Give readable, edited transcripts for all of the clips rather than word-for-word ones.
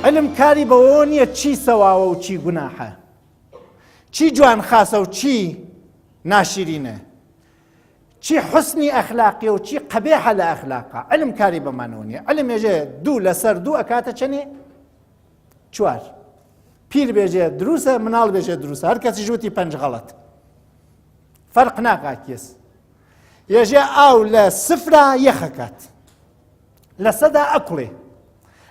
علم کاری بەوە نییە چی سەواوە و چی گوناحە، چی جوان خاسە و چی ناشرینە، چی حسنی ئەخلاقی و چی قەبیحە لە ئەخلاقا. علم کاری بەمانەوە نییە. علم ێژێ دوو لەسەر دوو ئەکاتە چەندێ؟ چوار. پیر بێژێ دروسە، مناڵ بێژێ دروسە، هەر کەسی ژووتی پەنج غەڵەت، فەرق ناکات کێس. ێژێ ئاو لە سفرا یەخەکات، لە سەدا ئەکوڵێ.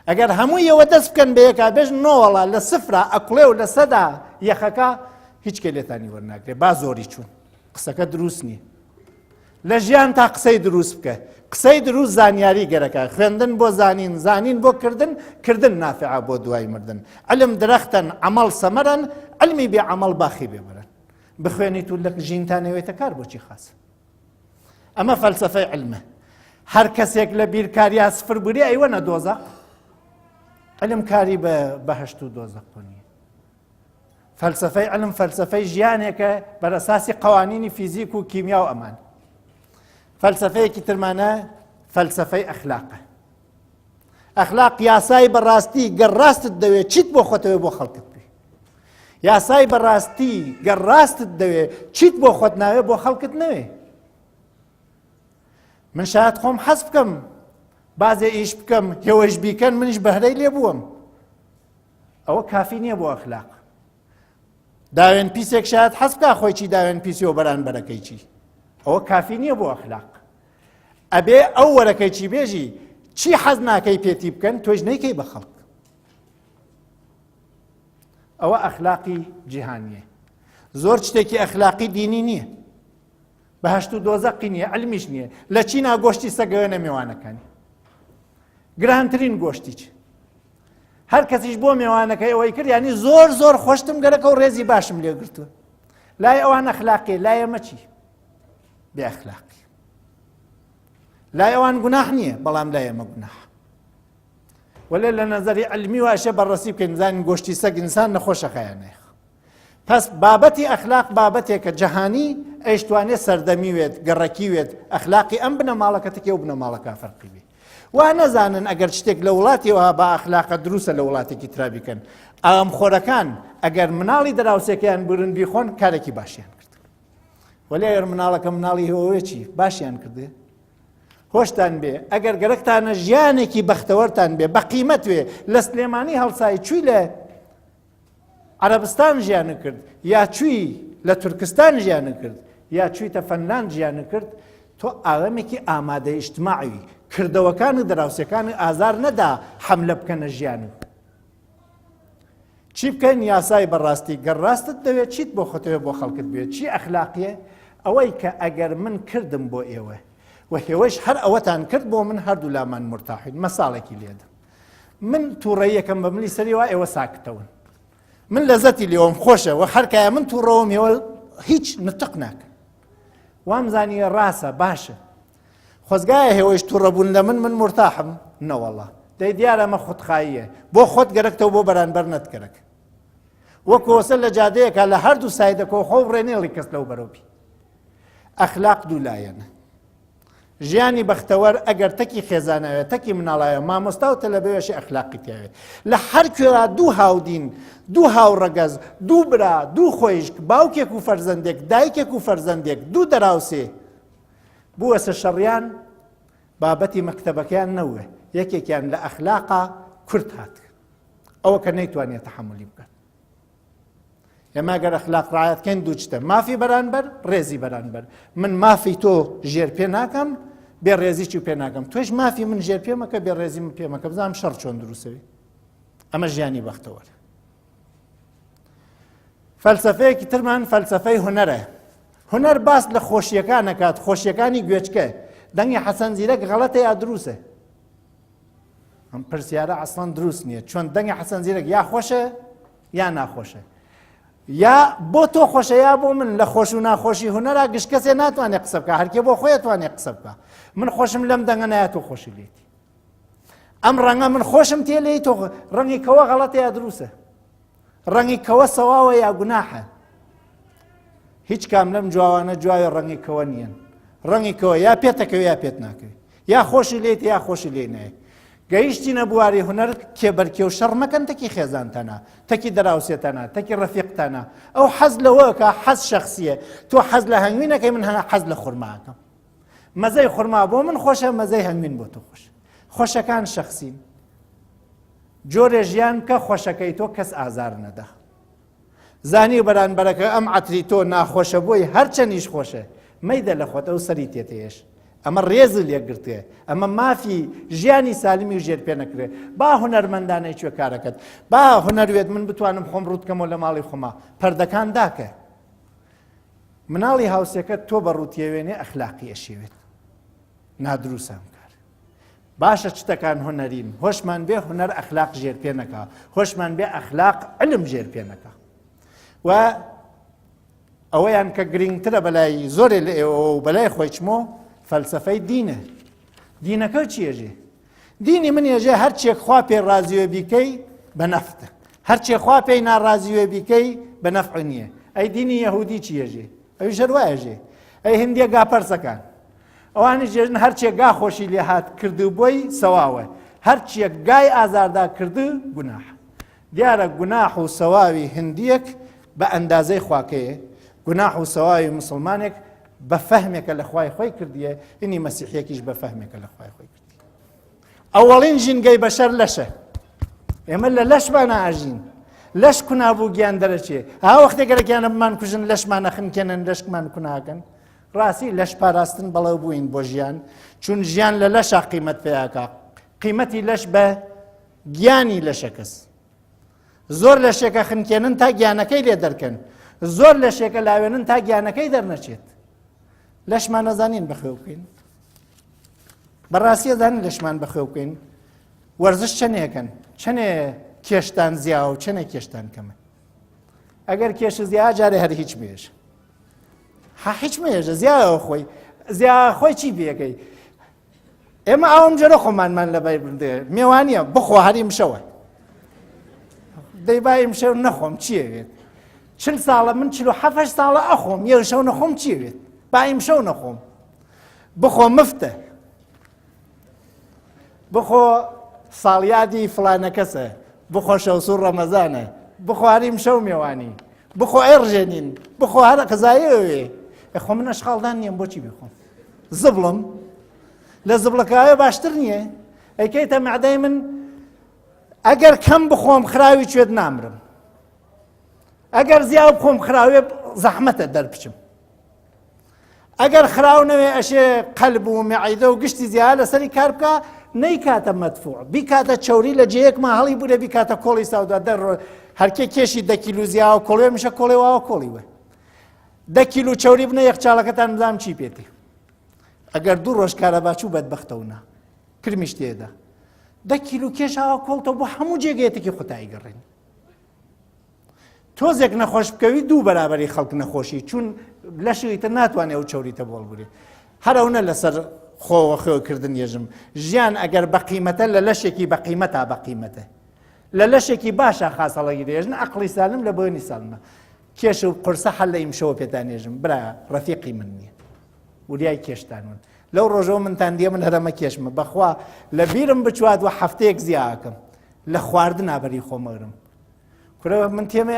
ئەگەر هەموویەوە دەست بکەن بە یەکا بێژن نۆوەڵا لە سفرا ئەکوڵێ و لە سەدا یەخەکە هیچ کێ لێتانی وەرناگرێ، با زۆری چوون. قسەکە دروست نییە. لە ژیان تا قسەی دروست بکە. قسەی دروست زانیاری گەرەکە، خوێندن بۆ زانین، زانین بۆ کردن، کردن نافعە بۆ دوای مردن. علم درەختەن، عەمەڵ سەمەرەن، علمی بێ عەمەڵ باخی بێبەرن. بخوێنیت و لە ژینتانەوێتە کار بۆچی خاصە. ئەمە فەلسەفەی علمە. هەر کەسێک لە بیرکاریا سفر بووری ئەیوەنە دۆزەق. علم کاری بە بەهەشت و دۆزەق نییە. فەلسەفەی علم فەلسەفەی ژیانێکە بەر ئەساسی قەوانینی فیزیک و کیمیا و ئەمان. فەلسەفەیەکی ترمانە فەلسەفەی ئەخلاقە. ئەخلاق یاسای بەڕاستی گەڕاستت دەوێت چیت بۆ خۆتەوێ بۆ خەڵکت بێ. یاسای بەڕاستی گەڕاستت دەوێت چیت بۆ خۆت ناوێ بۆ خەڵکت نەوێ. من شاید خۆم حەز بکەم بازێ ئیش بکەم هێوەش بیکەن منیش بەهرەی لێ بووم. ئەوە کافی نییە بۆ ئەخلاق. داوێن پیسێک شاید حەز بکە خۆی چی داوێن پیسی و بەرانبەرەکەی چی. ئەوە کافی نییە بۆ ئەخلاق. ئەبێ ئەو وەرەکەی چی بێژی چی حەز ناکەی پێتی بکەن تۆش نەیکەی بە خەڵک. ئەوە ئەخلاقی جیهانیە. زۆر شتێکی ئەخلاقی دینی نییە. بەهەشت و دۆزەقی نییە، علمیش نییە. لە چینا گۆشتی سەگەوێنە میوانەکانی. گرانترین گۆشتیچ. هەر کەسیش بۆ میوانەکەی ئەوەی کرد یعنی زۆر زۆر خۆشتم گەرەکە و ڕێزی باشم لێ گرتووە. لای ئەوان ئەخلاقی، لای ئەمە چی؟ بێ ئەخلاقی. لای ئەوان گوناح نییە، بەڵام لای ئەمە گوناح. وەلێ لە نەزەری علمی واشە بەڕەسی بکەین زانین گۆشتی سەگ ئینسان نەخۆشەکەیان نەیخ. پس بابەتی ئەخلاق بابەتێکە جەهانی ئەیشتوانێ سەردەمی وێت، گەڕەکی وێت، ئەخلاقی ئەم بنەماڵەکەتێکی و بنەماڵەکە فەرقی بێ. وا نەزانن ئەگەر شتێک لە وڵاتیەوە با ئەخلاقە دروستە لە وڵاتێکی ترا بیکەن. ئام خۆرەکان ئەگەر مناڵی دراوسێکیان برن بیخۆن کارێکی باشیان کرد. وەلێ ئەگەر مناڵەکە مناڵی هەوەوێکی باشیان کردێ هۆشتان بێ. ئەگەر گەرەکتانە ژیانێکی بەختەوەرتان بێ بە قیمەت وێ لە سلێمانی هەڵسای چووی لە عەرەبستان ژیانە کرد یا چووی لە تورکستان ژیانە کرد یا چوویتە فەنلاند ژیانە کرد، تۆ ئاڵەمێکی ئامادەی ئیجتماعی کردەوەکانی دراوسەکانی ئازار نەدا حەملە بکەنە ژیانت. چی بکەین؟ یاسای بەڕاستی گەڕاستت دەوێت چیت بۆ خۆتەوێ بۆ خەڵکت بێت. چی ئەخلاقیە؟ ئەوەی کە ئەگەر من کردم بۆ ئێوە و هێوەش هەر ئەوەتان کرد بۆ من هەردوو لامان مرتاحین. مەساڵێکی لێدەم. من تووڕەیەکەم بە ملی سەری وای ئێوە ساکتەون. من لەزەتی لێوەم خۆشە و هەرکایە من تووڕەوەم ئێوە هیچ نتق ناکەن. وامزانیە ڕاستە باشە. خۆزگایە هێوەش تووڕەبوون لە من مرتاحم نەوەڵا. دەی دیارە ئەمە خودخاییە. بۆ خۆت گەرەکتەوە بۆ بەرانبەر نەتگەرەک. وەکو وەسە لە جادەیەکە لە هەردوو سایدەکەوە خۆ ڕێنێڵی کەس لەو بەرەوپی. ئەخلاق دوو لایەنە. ژیانی بەختەوەر ئەگەر تەکی خێزانەوێت تەکی مناڵایە مامۆستا و تەلەبەوێشی ئەخلاقی تیاوێت. لە هەر کوێرا دوو هاودین، دوو هاوڕەگەز، دوو برا، دوو خۆیشک، باوکێک و فەرزەندێک، دایکێک و فەرزەندێک، دوو دەراوسێ بووەسە شەڕیان بابەتی مەکتەبەکەیان نەوێ. یەکێکیان لە ئەخلاقا کورت هات. ئەوە کە نەیتوانێت تەحەمولی بکات. ئێمە ئەگەر ئەخلاق ڕایەتکەین دوو شتە، مافی بەرانبەر، ڕێزی بەرانبەر. من مافی تۆ ژێر پێ ناکەم، بێ ڕێزیی پێ ناکەم. تۆش مافی من ژێر پێ مەکە، بێ ڕێزی من پێ مەکە. بزانم شەڕ چۆن دروستەوێ. ئەمە ژیانی بەختەوەر. فەلسەفەیەکی ترمان فەلسەفەی هونەرە. هونەر باس لە خۆشیەکان نەکات، خۆشیەکانی گوێچکە. دەنگی حەسەن زیرەک غەڵەتە یا دروستە؟ ئەم پرسیارە ئەسڵەن دروست نییە. چۆن دەنگی حەسەن زیرەک یا خۆشە یا ناخۆشە. یا بۆ تۆ خۆشە یا بۆ من. لە خۆش و ناخۆشی هونەرا گشت کەسێ ناتوانێت قسە بکە، هەرکێ بۆ خۆی توانێت قسە بکە. من خۆشم لەم دەنگە نایە تۆ خۆشی لێتی. ئەم ڕەنگە من خۆشم تێ لێی تۆ ڕەنگی کەوە غەڵەتە یا دروستە. ڕەنگی کەوە سەواوە یا گوناحە. هیچ کام لەم جوانە جوایە ڕەنگی کەوە نییەن. ڕەنگی کەوە یا پێتەکەوێت یا پێت ناکەوێت. یا خۆشی لێت یا خۆشی لێ نایە. گەیشتینە بواری هونەر کێبەرکێ و شەڕ مەکەن تەکی خێزانتەنە تەکی دەراوسێتەنە تەکی ڕەفیقتەنە ئەو حەز لەوەکە حەز شەخسیە تۆ حەز لە هەنگوینەکەی من حەز لە خورماکەم مەزەی خورما بۆ من خۆشە مەزەی هەنگوین بۆ تۆ خۆش خۆشەکان شەخسین جۆرێ ژیان کە خۆشەکەی تۆ کەس ئازار نەدا زانی بەرانبەرەکە ئەم عەتری تۆ ناخۆشە بۆی هەرچەندیش خۆشە مەیدە لە خۆت ئەو سەری تێتەیەش ئەمە ڕێز لێگرتێ ئەمە مافی ژیانی سالیمی و ژێر پێ نەکرێ با هونەرمەندانەی کوێ کارەکەت با هونەروێت من بتوانم خۆم ڕووتکەمەوە لە ماڵی خۆما پەردەکان داکە مناڵی هاوسێکەت تۆ بە ڕووتێوێنێ ئەخلاقی ئەشێوێت نادرووسم کار باشە چتەکان هونەرین هۆشمان بێ هونەر ئەخلاق ژێر پێ نەکا هۆشمان بێ ئەخلاق علم ژێر پێ نەکا و ئەوەیان کە گرنگترە بەلای زۆرێ لە ئێوە و بەلای خۆی چمۆ فەلسەفەی دینە دینەکە چیەژێ دینی من ێژێ هەرچێک خوا پێ ڕازیوێ بیکەی بە نەفتە هەرچێک خوا پێی ناڕازیوێ بیکەی بە نەفع نییە ئەی دینی یەهودی چیەژێ ئەوی ژەروایەژێ ئەی هندیە گاپەرسەکان ئەوانی جێژن هەرچێک گا خۆشی لێ هات کردو بۆی سەواوە هەرچێک گای ئازاردا کردو گوناح دیارە گوناح و سەواوی هندیەک بە ئەندازەی خواکەیە گوناح و سەواوی مسلمانێک بە فەهمێکە لە خوای خۆی کردیە ئینی مەسیحیەکیش بە فەهمێکە لە خوای خۆی کردی ئەوەڵین ژینگەی بەشەر لەشە ئێمە لە لەشمان ناژین لەش کونابوو گیان دەرەچێ ها وەختێکەرەکیانە بمان کوژن لەشمان نەخنکێنن لەشکمان کوناکەن ڕاستی لەش پاراستن بەڵێو بووین بۆ ژیان چون ژیان لە لەشا قیمەت پێیاکە قیمەتی لەش بە گیانی لەشەکەس زۆر لەشێکە خنکێنن تا گیانەکەی لێ دەرکەن زۆر لەشێکە لاوێنن تا گیانەکەی دەرنەچێت لەشمان نەزانین بەخێو بکەین بەڕاستی زانین لەشمان بەخێو بکەین وەرزش چەندێکن چەندێ کێشتان زیا و چەندێک کێشتان کەمە ئەگەر کێش زیا جارێ هەر هیچ مێژ هیچ مێژە زیاوە خۆی زیا خۆی چی بێکەی ئێمە ئەوم جۆرە خۆمانمان لەبەر بردێ میێوانیە بخۆ هەریم شەوە دەیبایم شەو نەخۆم چیەوێت 40 ساڵە من 47 ساڵە ئەخۆم یە شەو نەخۆم چیەوێت بایم شەو نەخۆم بخۆ مفتە بخۆ ساڵیادی فلانە کەسە بخۆ شەوسوور ڕەمەزانە بخۆ هەریم شەو میێوانی بخۆ ئێڕژێنین بخۆ هەرە قەزایەوێ خۆ من ئەشخاڵدان نییەم بۆچی بخۆم زبڵم لە زبڵەکەوە باشتر نییە ئەیکەیتە مەعدەی من ئەگەر کەم بخۆم خراوی کوێت نامرم ئەگەر زیاو بخۆم خراوێ زەحمەتە دەربچم ئەگەر خراو نەوێ ئەشێ قەلب و مەعیدە و گشتی زیاد لەسەری کار بکە نەیکاتە مەدفوع بیکاتە چەوری لە جەیەکما هەڵی بوورە بیکاتە کۆڵی ساودا دەڕۆ هەرکێ کێشی 10 کیلو زیاوە کۆڵێ میشە کۆڵێ واوە کۆڵیوە 10 کیلو چەوری بنە یەخچالەکەتان بزانم چی پێێتی ئەگەر 2 ڕۆژ کارەباچوو بەدبەختەونا کرمیش تێدا 10 کیلو کێشاوە کۆڵتەوە بۆ هەموو جێگەیەتێکی خۆتایی گەڕێن تۆزێک نەخۆش بکەوی 2 بەرابەری خەڵک نەخۆشی چون لەشیتە ناتوانێت ئەو چەوریتە بۆڵ بورێ هەرەونە لەسەر خۆوە خێوکردن یێژم ژیان ئەگەر بە قیمەتە لە لەشێکی بە قیمەتا بە قیمەتە لە لەشێکی باشە خاسەڵەی دێژن عەقڵی سالم لە بۆنی ساڵمە کێش و قورسە هەل لە ئیمشەوە پێتانێژم برا ڕەفیقی من نییە وریای کێشتانون لەو ڕۆژەوە منتان دیێ من هەرەمە کێشمە بەخوا لە بیرم بچوات و هەفتەیەک زیاکەم لە خواردنا بەری خۆمەرم کورەوە من تێمە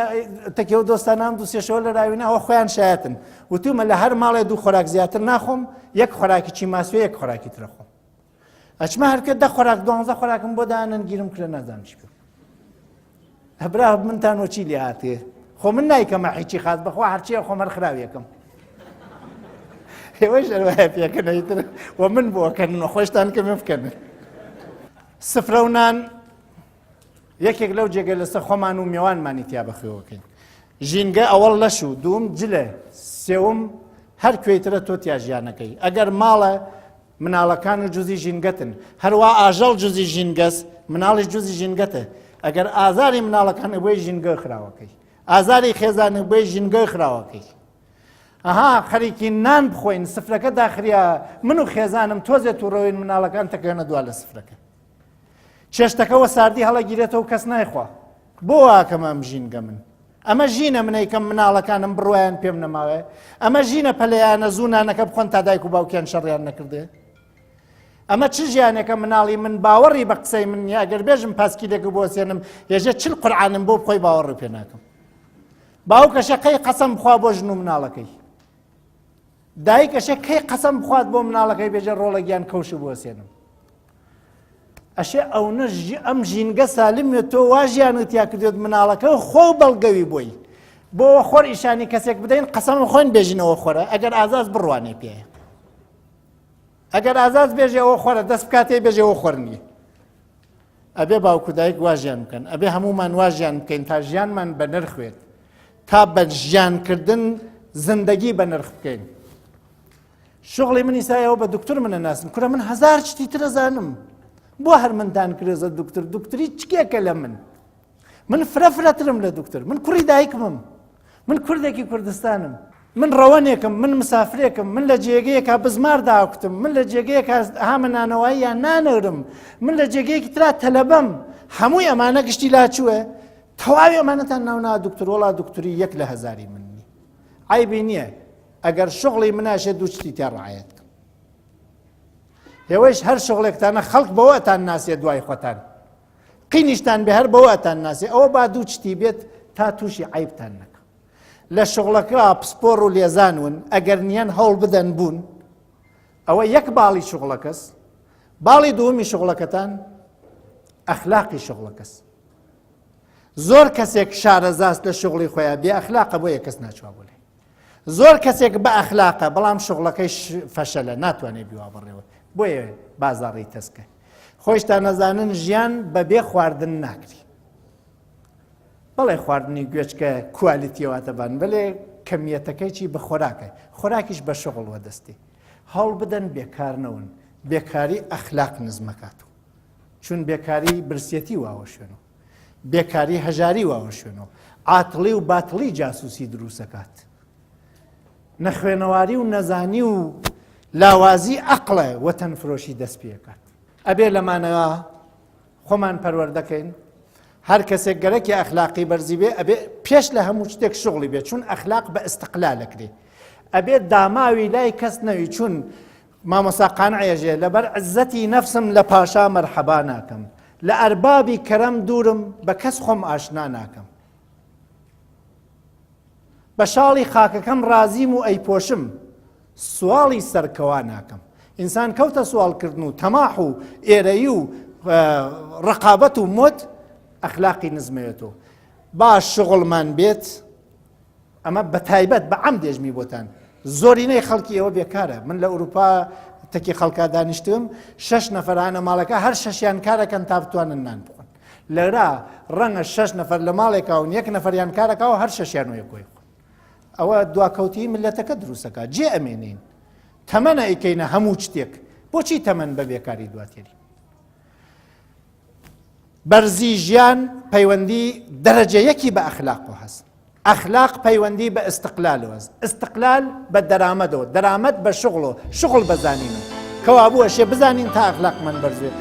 تەکێو دۆستانام دو سێشەوە لە راوینەوە خۆیان شایەتن وتومە لە هەر ماڵێ 2 خۆراک زیاتر ناخۆم یەک خۆراکی چی ماسوێ یەک خۆراکی ترە خۆم ئەچمە هەرکە 10 خۆراک 12 خۆراکم بۆ دانن گیرم کرە نازانم چی بکەم هەبرا منتان وەچی لێ هاتێ خۆ من نایکەمە هیچی خاص بەخوا هەرچیە خۆم هەر خراویەکەم ئێوەش هەروایە پێکەنەوەیتر و من بۆکەن خۆشتان کەمێ بکەن سفرە و نان یەکێک لەو جێگە لەسەر خۆمان و میێوانمانی تیا بەخێوەکەین ژینگە ئەوەڵ لەش و دووم جلە سێوم هەر کوێترە تۆ تیا ژیانەکەی ئەگەر ماڵە مناڵەکان و جوزی ژینگەتن هەروە ئاژەڵ جوزی ژینگەس مناڵی جوزی ژینگەتە ئەگەر ئازاری مناڵەکانە بۆی ژینگە خراوەکەی ئازاری خێزانە بۆی ژینگە خراوەکەی ئەها خەریکی نان بخۆین سفرەکە داخریا من و خێزانم تۆزێت و ڕۆین مناڵەکان تەکەنە دوا لە سفرەکە چێشتەکەەوە ساردی هەڵەگیرێتەوە کەس نایخوا بۆ واکەم ئەم ژینگە من ئەمە ژینە منەیکەم مناڵەکانم بڕۆیان پێم نەماوێ ئەمە ژینە پەلەیانە زوونانەکە بخۆن تا دایک و باوکیان شەڕیان نەکردێ ئەمە چ ژیانێکە مناڵی من باوەڕی بە قسەی من نیە ئەگەر بێژم پاسکیلێک بۆسێنم ێژە چل قورعانم بۆ بخۆی باوەڕی پێ ناکەم باوکەشە کەی قەسەم بخوا بۆ ژن و مناڵەکەی دایکەشە کەی قەسەم بخوات بۆ مناڵەکەی بێژە ڕۆڵەگیان کەوش بۆسێنم ئەشێ ئەوە ئەم ژینگە سالمێت تۆ وا ژیانت یا کردێت مناڵەکە خۆ بەڵگەوی بۆی بۆ خۆر ئیشانی کەسێک بدەین قەسەم خۆین بێژینەوە خۆرە ئەگەر ئازاز بڕوانێ پێ ئەگەر ئازاز بێژێ ئەوە خۆرە دەست بکاتێ بێژێ ئەوە خۆر نییە ئەبێ باوکو دایک وا ژیان بکەن ئەبێ هەمومان وا ژیان بکەین تا ژیانمان بە نرخوێت تا بە ژیانکردن زندگی بە نرخ بکەین شغڵی منی سایەوە بە دکتور منە ناسم کورە من هەزار شتی ترە زانم بۆ هەر منتان کرێزە دکتور دکتوری چکێکە لە من فرەفرەترم لە دکتور من کوڕی دایکمم من کوردێکی کوردستانم من ڕەوەنێکم من مسافرێکم من لە جێگەیەکا بزمار داوکتم من لە جێگەیەکە هامە نانەوەییان نانەورم من لە جێگەیەکی ترا تەلەبەم هەمووی ئەمانە گشتی لاچووە تەواوی ئەمانەتان ناونا دکتور وڵا دکتوری یەک لە هەزاری مننی عیبی نییە ئەگەر شغڵی مناشێ دووچتی تیا ڕعایەت کەم هێوەش هەر شغڵێکتانە خەڵک بەوەتان ناسێ دوای خۆتان قینیشتان بێ هەر بەوەتان ناسێ ئەوە با دووچتی بێت تا تووشی عیبتان نەکە لە شغڵەکە پسپۆڕ و لێزانون ئەگەر نیان هەوڵ بدەن بوون ئەوە یەک باڵی شغڵەکەس باڵی دووەمی شغڵەکەتان ئەخلاقی شغڵەکەس زۆر کەسێک شارەزاست لە شغڵی خۆیان بێ ئەخلاقە بۆ یەکەس ناچوا بۆ لێ زۆر کەسێک بە ئەخلاقە بەڵام شغڵەکەی فەشەلە ناتوانێت بیوا بڕێەوە بۆیە بازاڕی تەسکە خۆشتان نەزانن ژیان بەبێ خواردن ناکری بەڵێ خواردنی گوێچکە کوالیتیەوەتەبان بەڵێ کەمیەتەکەی چی بە خۆراکە خۆراکیش بە شغڵ وەدەستی هەوڵ بدەن بێکار نەون بێکاری ئەخلاق نزمەکاتەوە چون بێکاری برسێتی واوە شوێنەوە بێکاری هەژاری واوە شوێنەوە عاتڵی و باتڵی جاسوسی دروستەکات نەخوێنەواری و نەزانی و لاوازی عەقڵە وەتەنفرۆشی دەست پێکات ئەبێ لەمانەوە خۆمان پەروەردەکەین هەر کەسێک گەرەکی ئەخلاقی بەرزی بێ ئەبێ پێش لە هەموو شتێک شغڵی بێت چون ئەخلاق بە ئیستیقلالەکرێ ئەبێ داماوی لای کەس نەوی چون مامۆستا قانعێژێ لەبەر عزەتی نەفسم لە پاشا مەرحەبا ناکەم لە ئەربابی کەرەم دوورم بە کەس خۆم ئاشنا ناکەم بە شاڵی خاکەکەم رازیم و ئەیپۆشم سواڵی سەرکەوا ناکەم ئینسان کەوتە سوالکردن و تەماح و ئێرەیی و ڕقابەت و مۆت ئەخلاقی نزمێتەوە باش شغڵمان بێت ئەمە بە تایبەت بە عەم دێژمی بۆتان زۆرینەی خەڵکی ئێوە بێکارە من لە ئەوروپا تەکی خەڵکا دانیشتم 6 نەفەرانە ماڵەکە هەر 6یان کارەکەن تا بتوانن نان بخۆن لەرا ڕەنگە 6 نەفەر لە ماڵێکاون 1 نەفەریان کارەکەەوە هەر 6یان وەیە کۆی خۆن ئەوە دواکەوتی ملەتەکە دروستەکە جێ ئەمێنین تەمەنە ئەیکەینە هەموو شتێک بۆچی تەمەن بە بێکاری دواتێری بەرزی ژیان پەیوەندی دەرەجە یەکی بە ئەخلاق هەست ئەخلاق پەیوەندی بە ئیستیقلالەوە ئیستیقلال بە دەرامەدەوە دەرامەد بە شغڵ بەزانینەوە کەوا بووە شێ بزانین تا ئەخلاقمان بەرزێت